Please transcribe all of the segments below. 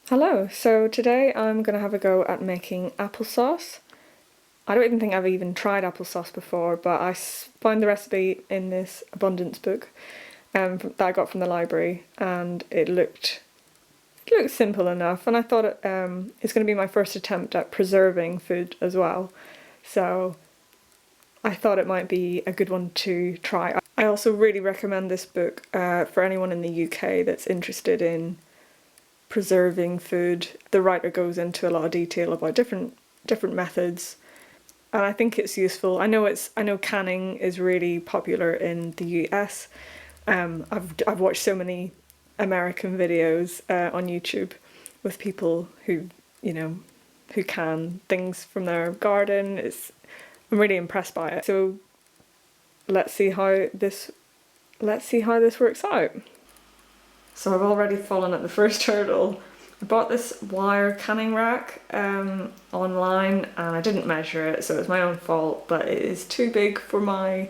Hello, so today I'm going to have a go at making applesauce. I don't even think I've even tried applesauce before, but I found the recipe in this abundance book that I got from the library, and it looked simple enough, and I thought it's going to be my first attempt at preserving food as well, so I thought it might be a good one to try. I also really recommend this book for anyone in the UK that's interested in preserving food. The writer goes into a lot of detail about different methods, and I think it's useful. I know canning is really popular in the US. I've watched so many American videos on YouTube with people who can things from their garden. I'm really impressed by it. So let's see how this works out. So I've already fallen at the first hurdle. I bought this wire canning rack online, and I didn't measure it, so it's my own fault, but it is too big for my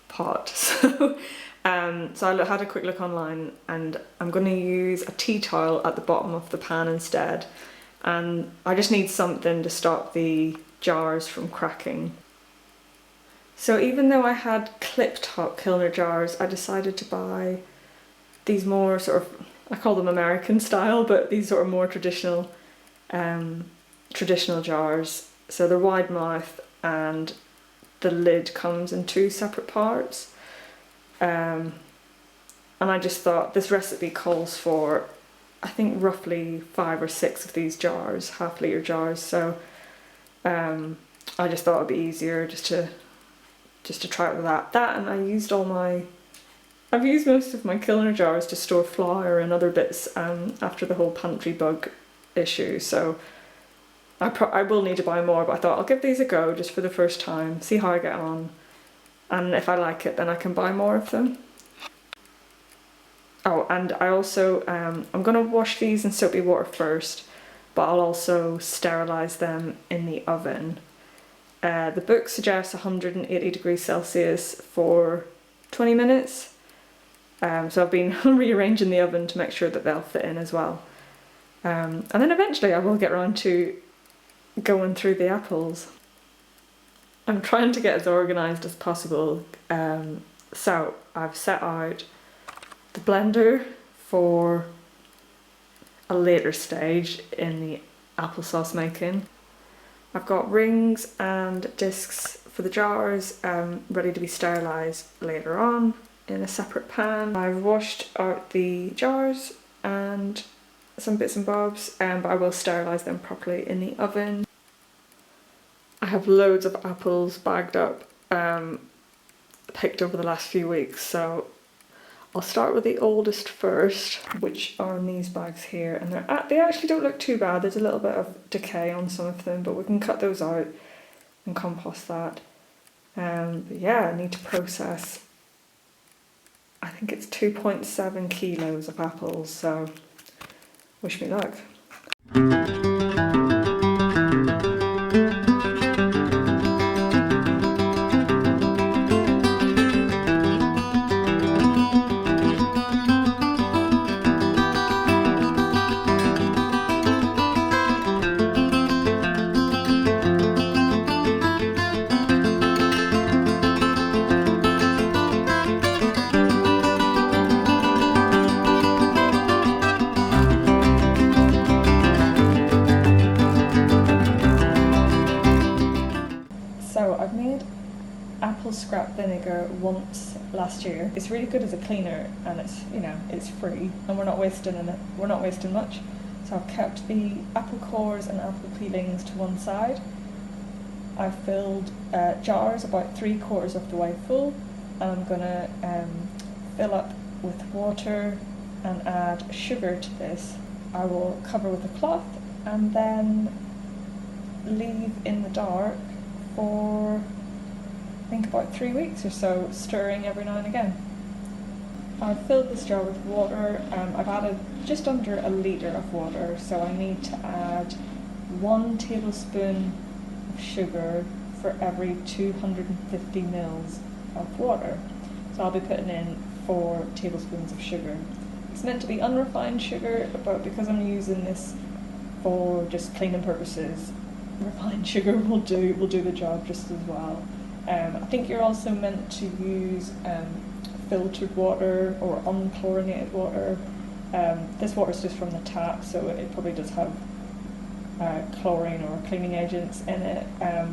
pot. So I had a quick look online, and I'm going to use a tea towel at the bottom of the pan instead. And I just need something to stop the jars from cracking. So even though I had clip top Kilner jars, I decided to buy these more sort of, I call them American style, but these sort of more traditional jars. So they're wide mouth, and the lid comes in two separate parts. And I just thought this recipe calls for, I think, roughly 5 or 6 of these jars, half-litre jars. So I just thought it'd be easier just to try it with that. And I've used most of my Kilner jars to store flour and other bits after the whole pantry bug issue, so I will need to buy more, but I thought I'll give these a go just for the first time, see how I get on, and if I like it then I can buy more of them. Oh, and I also, I'm going to wash these in soapy water first, but I'll also sterilise them in the oven. The book suggests 180 degrees Celsius for 20 minutes. So I've been rearranging the oven to make sure that they'll fit in as well. And then eventually I will get around to going through the apples. I'm trying to get as organised as possible. So I've set out the blender for a later stage in the applesauce making. I've got rings and discs for the jars ready to be sterilised later on in a separate pan. I've washed out the jars and some bits and bobs, but I will sterilise them properly in the oven. I have loads of apples bagged up, picked over the last few weeks, so I'll start with the oldest first, which are in these bags here, and they actually don't look too bad. There's a little bit of decay on some of them, but we can cut those out and compost that. But yeah, I need to process, I think it's 2.7 kilos of apples, so wish me luck. So I've made apple scrap vinegar once last year. It's really good as a cleaner, and it's free, and we're not wasting much. So I've kept the apple cores and apple peelings to one side. I've filled jars about 3/4 of the way full, and I'm gonna fill up with water and add sugar to this. I will cover with a cloth and then leave in the dark for, I think, about 3 weeks or so, stirring every now and again. I've filled this jar with water. I've added just under 1 litre of water, so I need to add 1 tablespoon of sugar for every 250 mils of water. So I'll be putting in 4 tablespoons of sugar. It's meant to be unrefined sugar, but because I'm using this for just cleaning purposes, refined sugar will do the job just as well. I think you're also meant to use filtered water or unchlorinated water. This water is just from the tap, so it probably does have chlorine or cleaning agents in it.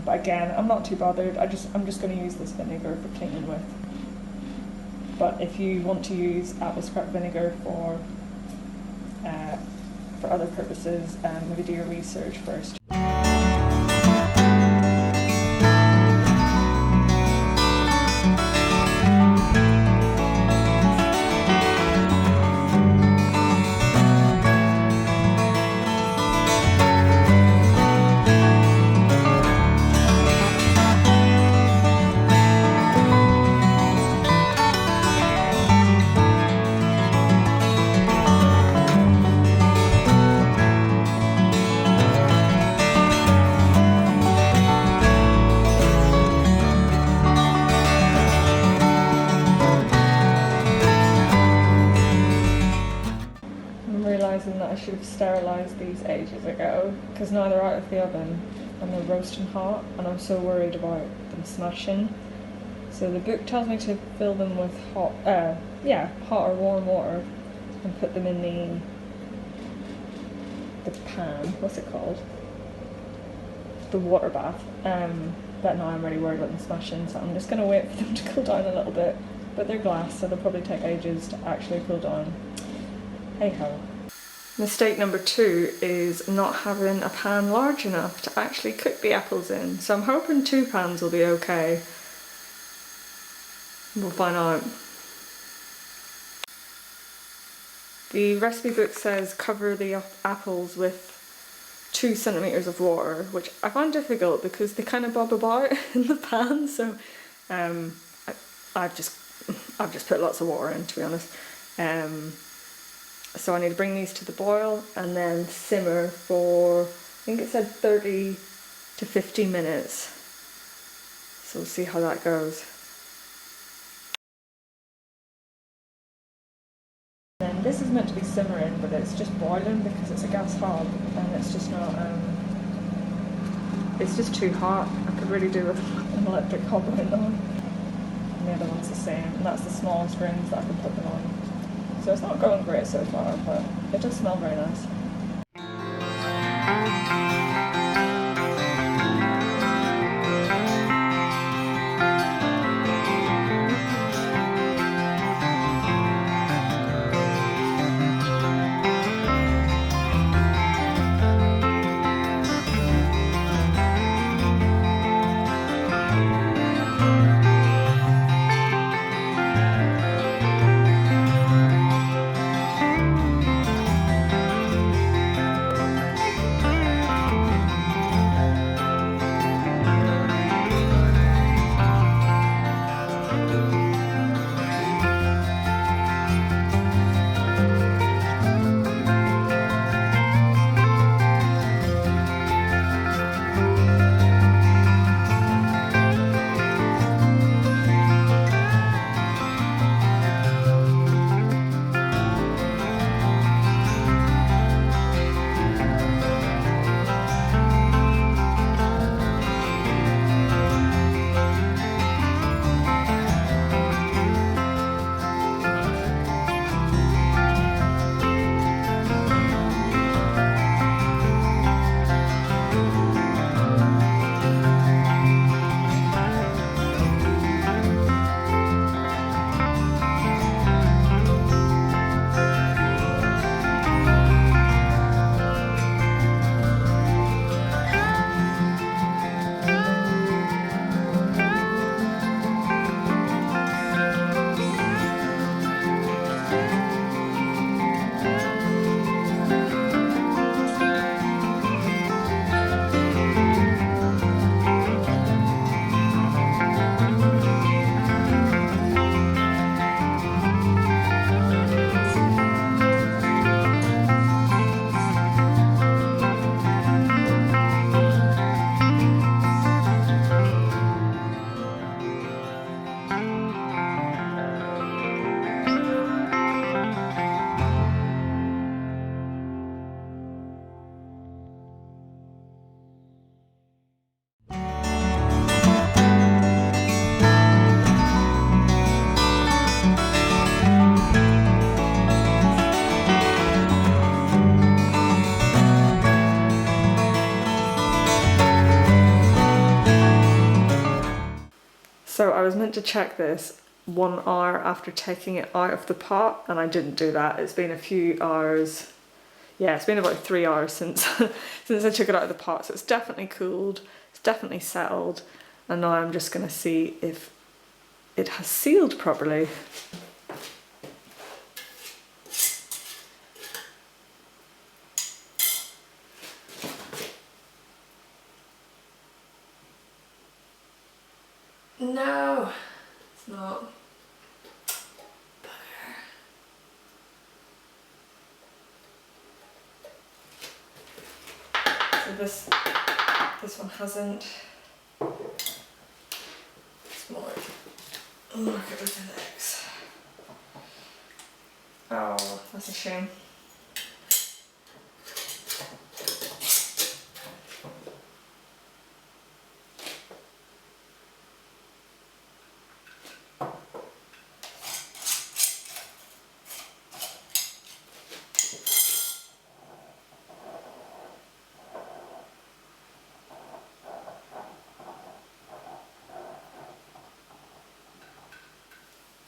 But again, I'm not too bothered. I'm just going to use this vinegar for cleaning with. But if you want to use apple scrap vinegar for other purposes, maybe do your research first. That I should have sterilised these ages ago, because now they're out of the oven and they're roasting hot, and I'm so worried about them smashing. So the book tells me to fill them with hot or warm water and put them in the pan, what's it called? The water bath. But now I'm really worried about them smashing, so I'm just going to wait for them to cool down a little bit. But they're glass, so they'll probably take ages to actually cool down. Hey ho. Mistake number 2 is not having a pan large enough to actually cook the apples in. So I'm hoping 2 pans will be okay. We'll find out. The recipe book says cover the apples with 2 centimetres of water, which I find difficult because they kind of bob about in the pan. So I've just put lots of water in, to be honest. So I need to bring these to the boil and then simmer for, I think it said 30 to 50 minutes. So we'll see how that goes. And this is meant to be simmering, but it's just boiling because it's a gas hob, and it's just not, it's just too hot. I could really do with an electric hob right now. And the other one's the same, and that's the smallest rings that I can put them on. So it's not going great so far, but it does smell very nice. meant to check this 1 hour after taking it out of the pot, and I didn't do that. It's been a few hours. Yeah, it's been about 3 hours since since I took it out of the pot, so it's definitely cooled, it's definitely settled, and now I'm just going to see if it has sealed properly. No, it's not. Bugger. So this one hasn't. It's more. Look at the legs. Oh, that's a shame.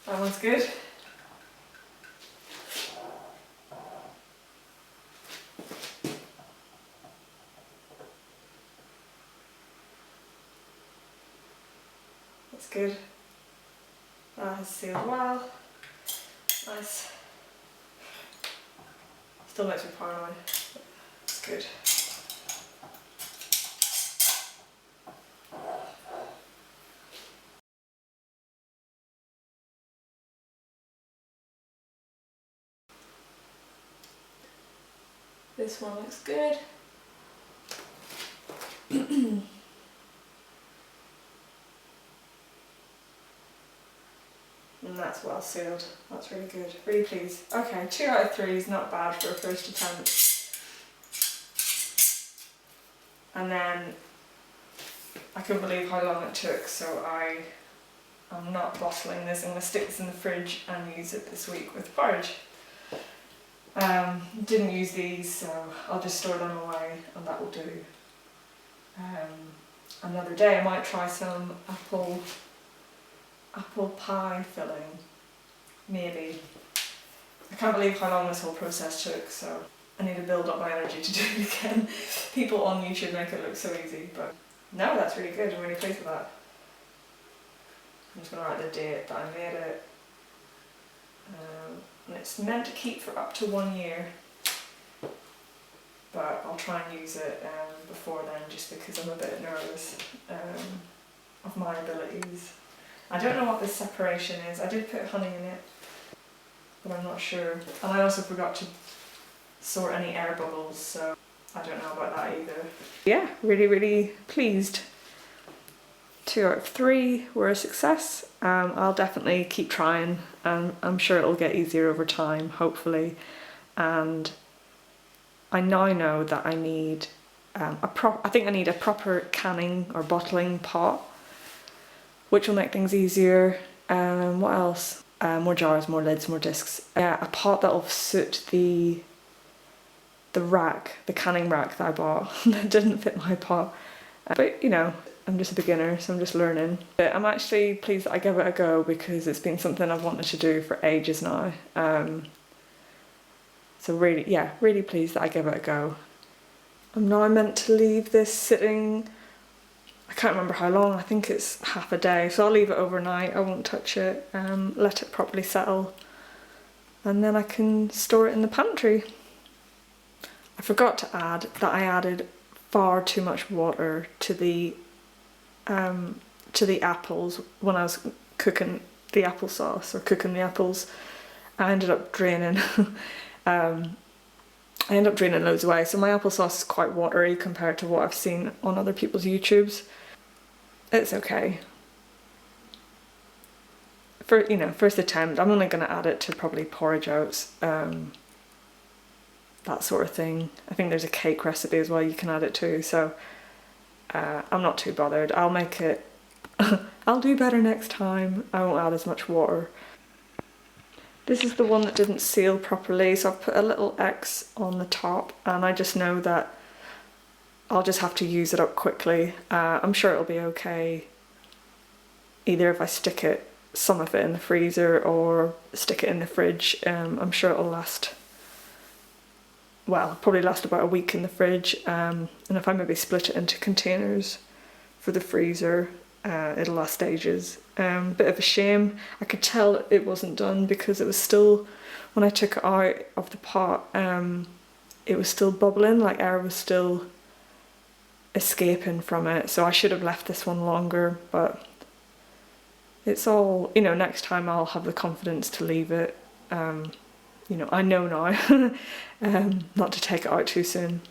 That one's good. That's good. That has sealed well. Nice. Still makes me paranoid. It's good. This one looks good. And that's well sealed. That's really good. Really pleased. Okay, 2 out of 3 is not bad for a first attempt. And then I couldn't believe how long it took, so I'm not bottling this. I'm going to stick this in the fridge and use it this week with porridge. Didn't use these, so I'll just store them away and that will do. Another day I might try some apple pie filling, maybe. I can't believe how long this whole process took, so I need to build up my energy to do it again. People on YouTube make it look so easy, but no, that's really good. I'm really pleased with that. I'm just going to write the date that I made it. And it's meant to keep for up to 1 year, but I'll try and use it before then, just because I'm a bit nervous of my abilities. I don't know what this separation is. I did put honey in it, but I'm not sure. And I also forgot to sort any air bubbles, so I don't know about that either. Yeah, really, really pleased. 2 out of 3 were a success. I'll definitely keep trying, and I'm sure it'll get easier over time, hopefully. And I now know that I need I think I need a proper canning or bottling pot, which will make things easier. What else? More jars, more lids, more discs. Yeah, a pot that'll suit the rack, the canning rack that I bought that didn't fit my pot. But you know, I'm just a beginner, so I'm just learning. But I'm actually pleased that I gave it a go, because it's been something I've wanted to do for ages now. So really, yeah, really pleased that I gave it a go. I'm now meant to leave this sitting, I can't remember how long, I think it's half a day, so I'll leave it overnight, I won't touch it, let it properly settle, and then I can store it in the pantry. I forgot to add that I added far too much water to the apples when I was cooking the applesauce, or cooking the apples. I ended up draining loads away, so my applesauce is quite watery compared to what I've seen on other people's YouTubes. It's okay. For, you know, first attempt, I'm only going to add it to probably porridge oats, that sort of thing. I think there's a cake recipe as well you can add it to, so I'm not too bothered. I'll make it, I'll do better next time. I won't add as much water. This is the one that didn't seal properly, so I've put a little X on the top, and I just know that I'll just have to use it up quickly. I'm sure it'll be okay. either if I stick some of it in the freezer or stick it in the fridge, I'm sure it'll last, well, probably last about a week in the fridge, and if I maybe split it into containers for the freezer, it'll last ages. Bit of a shame. I could tell it wasn't done because it was still, when I took it out of the pot, it was still bubbling, like air was still escaping from it, so I should have left this one longer, but it's all, you know, next time I'll have the confidence to leave it. You know, I know now not to take it out too soon.